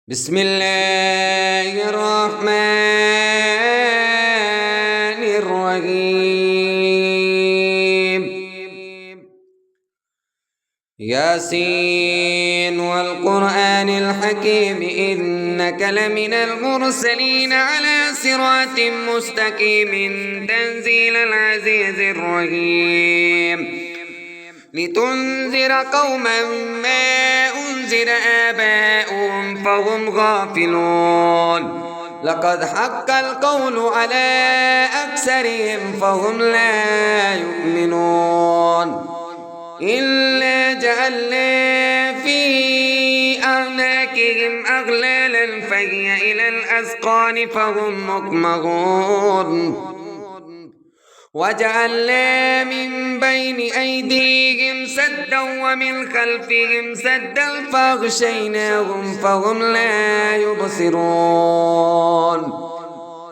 بسم الله الرحمن الرحيم. ياسين والقرآن الحكيم إنك لمن المرسلين على صراط مستقيم تنزيل العزيز الرحيم. لتنذر قوما ما أنذر آباؤهم فهم غافلون. لقد حق القول على أكثرهم فهم لا يؤمنون. إلا جعلنا في أعناقهم أغلالا فهي إلى الأذقان فهم مقمحون. وجعلنا من بين أيديهم سدا ومن خلفهم سدا فأغشيناهم فهم لا يبصرون.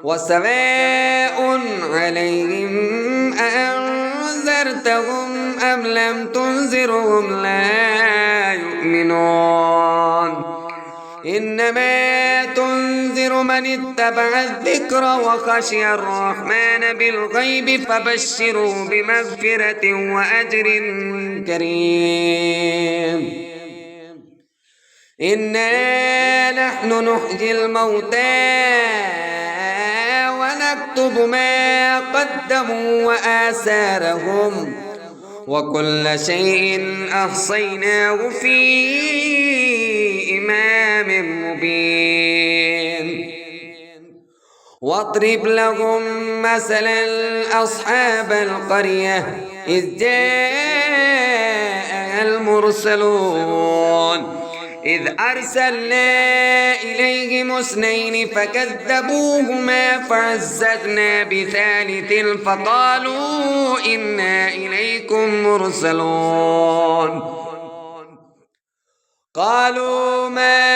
وسواء عليهم أأنذرتهم أم لم تنذرهم لا يؤمنون. إنما تنذر من اتبع الذكر وخشي الرحمن بالغيب فبشره بمغفرة وأجر كريم. إنا نحن نحيي الموتى ونكتب ما قدموا وآثارهم وكل شيء أحصيناه في إمام مبين. واضرب لهم مثلا أصحاب القرية إذ جاء المرسلون إذ أرسلنا إليهم اثنين فكذبوهما فعززنا بثالث فقالوا إنا إليكم مرسلون. قالوا ما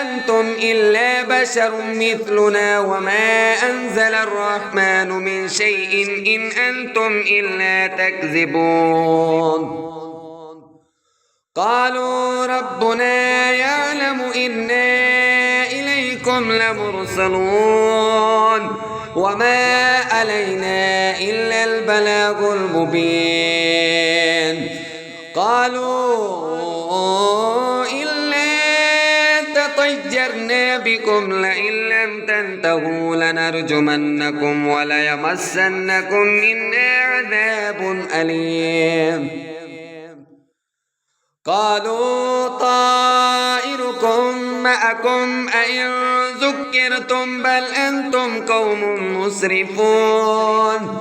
أنتم إلا بشر مثلنا وما أنزل الرحمن من شيء إن أنتم إلا تكذبون. قالوا ربنا يعلم إنا إليكم لمرسلون وما علينا إلا البلاغ المبين. قالوا طيرنا بكم لئن لم تنتهوا لنرجمنكم وليمسنكم منا عذاب أليم. قالوا طائركم معكم أئن ذكرتم بل أنتم قوم مسرفون.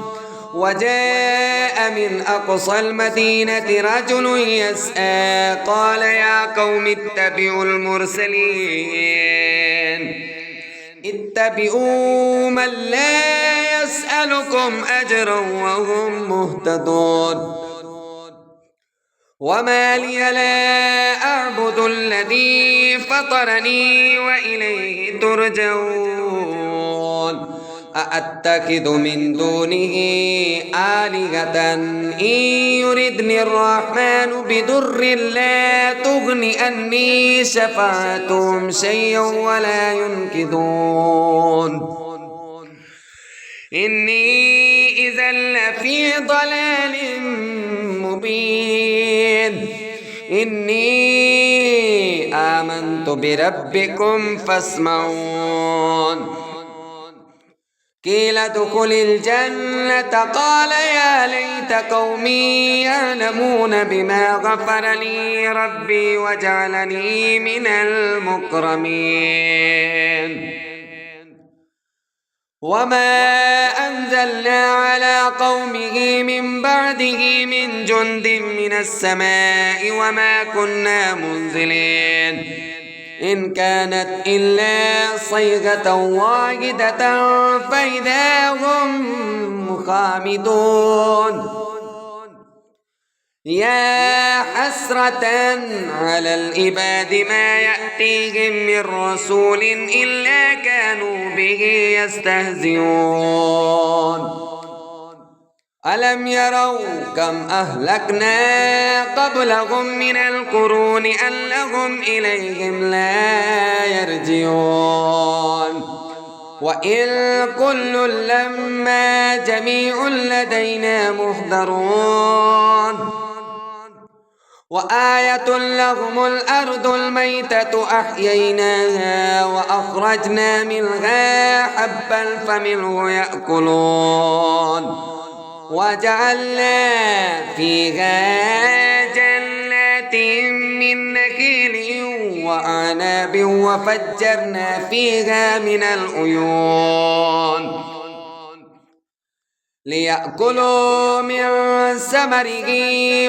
وجاء من أقصى المدينة رجل يسعى قال يا قوم اتبعوا المرسلين اتبعوا من لا يسألكم أجرا وهم مهتدون. وما لي لا أعبد الذي فطرني وإليه ترجعون. أأتخذ من دونه آلهة إن يردني الرحمن بضر لا تغن عني شفاعتهم شيئا ولا ينقذون. إني إذا لفي ضلال مبين. إني آمنت بربكم فاسمعون. قيل ادخل الجنة قال يا ليت قومي يعلمون بما غفر لي ربي وجعلني من المكرمين. وما أنزلنا على قومه من بعده من جند من السماء وما كنا منزلين. إن كانت إلا صيغة واحدة فإذا هم خامدون. يا حسرة على العباد ما يأتيهم من رسول إلا كانوا به يستهزئون. ألم يروا كم أهلكنا قبلهم من القرون أنهم إليهم لا يرجعون وإن كل لما جميع لدينا محضرون وآية لهم الأرض الميتة أحييناها وأخرجنا منها حبا فمنه يأكلون وجعلنا فيها جنات من نخيل وأعناب وفجرنا فيها من العيون ليأكلوا من ثمره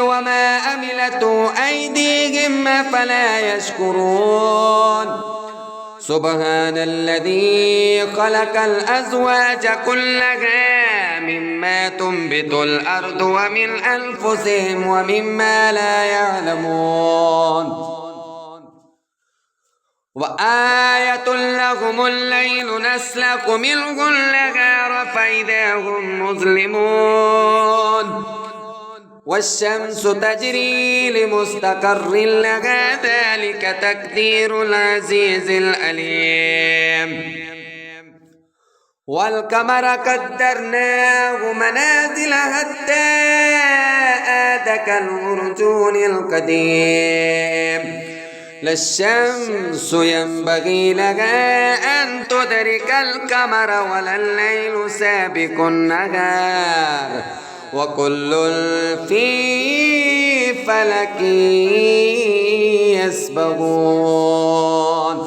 وما عملته أيديهم فلا يشكرون سبحان الذي خلق الأزواج كلها مما تنبت الأرض ومن أنفسهم ومما لا يعلمون وآية لهم الليل نسلك منه النهار فإذا هم مظلمون والشمس تجري لمستقر لها ذلك تقدير العزيز العليم والقمر قدرناه منازل حتى عاد كالعرجون القديم لا الشمس ينبغي لها أن تدرك القمر ولا الليل سابق النهار وكل في فلك يسبحون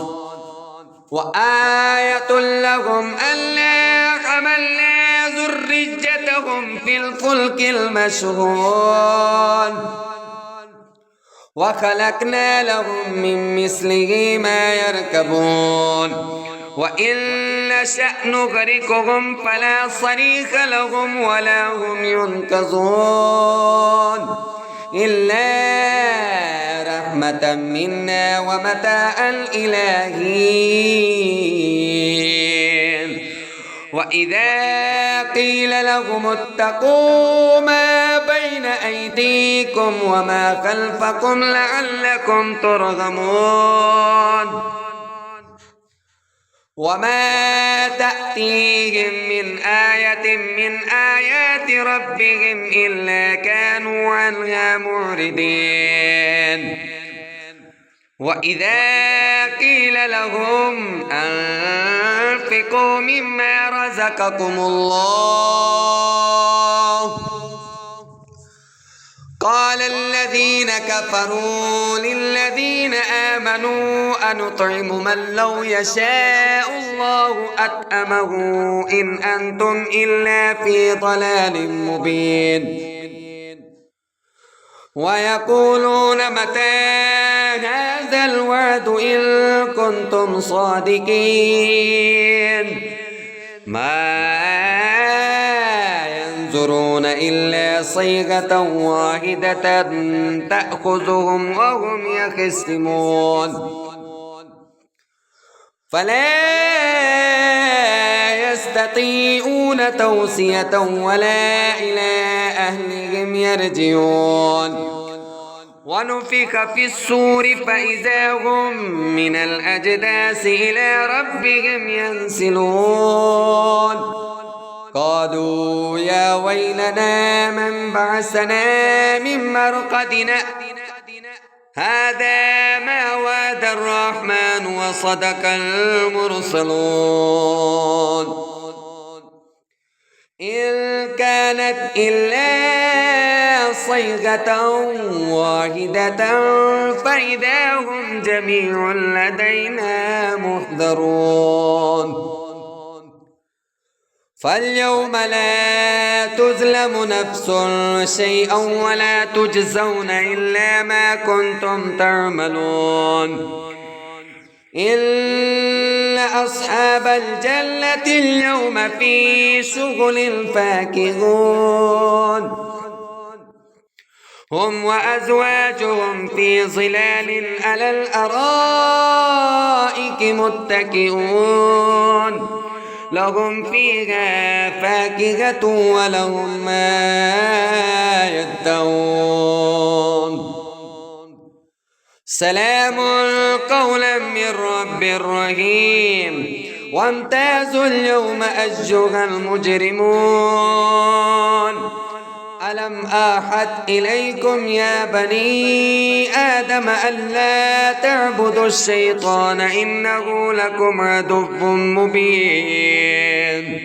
وآية لهم ألا حملنا ذريتهم في الفلك المشحون وخلقنا لهم من مثله ما يركبون وإن نشأ نغرقهم فلا صريخ لهم ولا هم ينقذون إلا رحمة منا ومتاعا إلى حين وإذا قيل لهم اتقوا ما بين أيديكم وما خلفكم لعلكم ترحمون وما تأتيهم من آية من آيات ربهم إلا كانوا عنها معرضين وإذا قيل لهم أنفقوا مما رزقكم الله قال الذين كفروا للذين آمنوا أنطعم من لو يشاء الله أطعمه إن أنتم إلا في ضلال مبين ويقولون متى هذا الوعد إن كنتم صادقين ما ينظرون إلا صيغة واحدة تأخذهم وهم يخصمون فلا يستطيعون توصية ولا إلى أهلهم يرجعون ونفخ في الصور فإذا هم من الأجداث إلى ربهم ينسلون قالوا يا ويلنا من بعثنا من مرقدنا هذا ما وعد الرحمن وصدق المرسلون إن كانت إلا صيغة واحدة فإذا هم جميع لدينا محضرون فاليوم لا تظلم نفس شيئا ولا تجزون إلا ما كنتم تعملون إن أصحاب الجنة اليوم في شغل فاكهون هم وأزواجهم في ظلال على الأرائك متكئون لهم فيها فاكهة ولهم ما يدعون سلام قولا من رب رحيم وامتازوا اليوم أيها المجرمون ألم أعهد إليكم يا بني آدم ألا تعبدوا الشيطان إنه لكم عدو مبين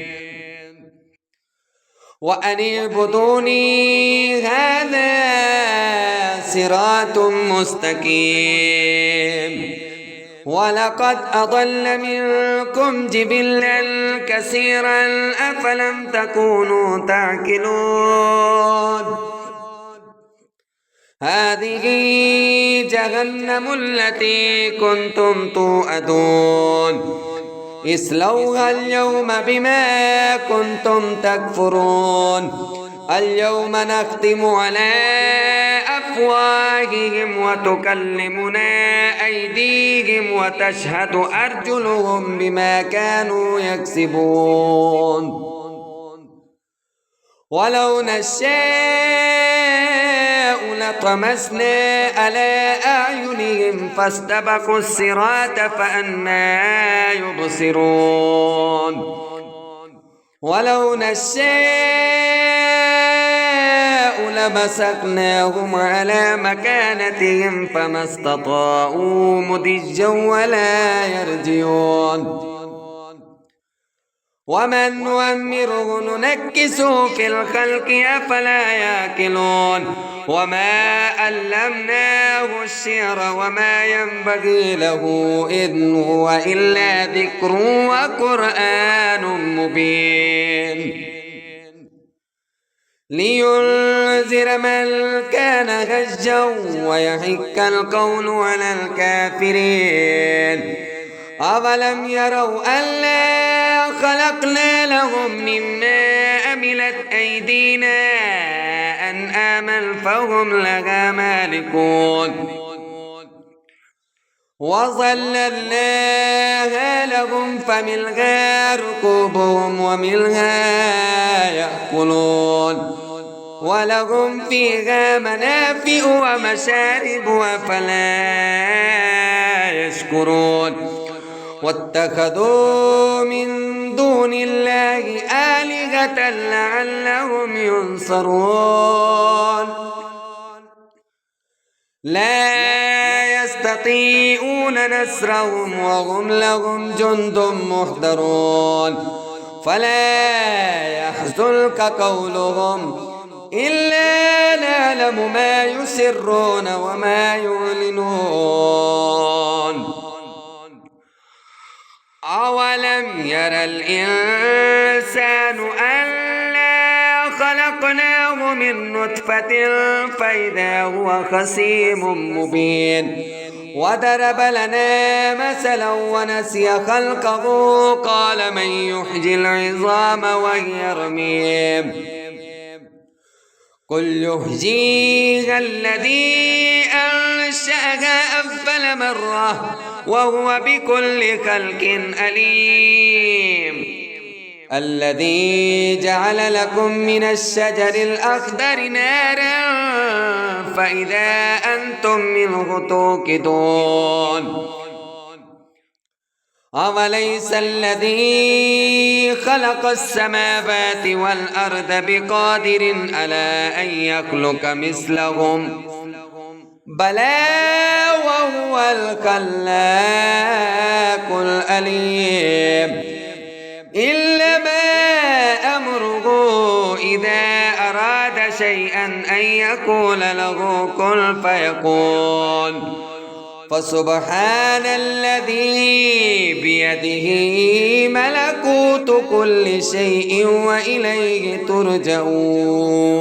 وأن اعبدوني هذا صراط مستقيم ولقد أضل منكم جبلا كثيرا أفلم تكونوا تعقلون هذه جهنم التي كنتم توعدون اصلوها اليوم بما كنتم تكفرون اليوم نختم على أفواههم وتكلمنا أيديهم وتشهد أرجلهم بما كانوا يكسبون ولو نشاء لطمسنا على أعينهم فاستبقوا الصراط فأنى يبصرون ولو نشاء لمسكناهم على مكانتهم فما استطاعوا مضجا ولا يرجعون ومن نؤمره ننكسه في الخلق أفلا يأكلون وما علمناه الشعر وما ينبغي له إن هو إلا ذكر وقرآن مبين لينذر من كان هجا ويحق القول على الكافرين أولم يروا ألا خلقنا لهم مما عملت أيدينا أنعاما فهم لها مالكون وظللناها لهم فمنها ركوبهم ومنها يأكلون ولهم فيها منافع ومشارب أفلا يشكرون واتخذوا من دون الله آلهة لعلهم ينصرون لا يستطيعون نصرهم وهم لهم جند محضرون فلا يحزنك قولهم إلا نعلم ما يسرون وما يعلنون أولم ير الإنسان أنا خلقناه من نطفة فإذا هو خصيم مبين وضرب لنا مثلا ونسي خلقه قال من يحيي العظام وهي رميم قل يحييها الذي أنشأها أول مرة وهو بكل خلق عليم الذي جعل لكم من الشجر الأخضر نارا فإذا أنتم منه توقدون أوليس الذي خلق السماوات والأرض بقادر على أن يخلق مثلهم بلى وهو الخلاق العليم إنما أمره إذا أراد شيئا أن يقول له كن فيكون فسبحان الذي بيده ملكوت كل شيء وإليه ترجعون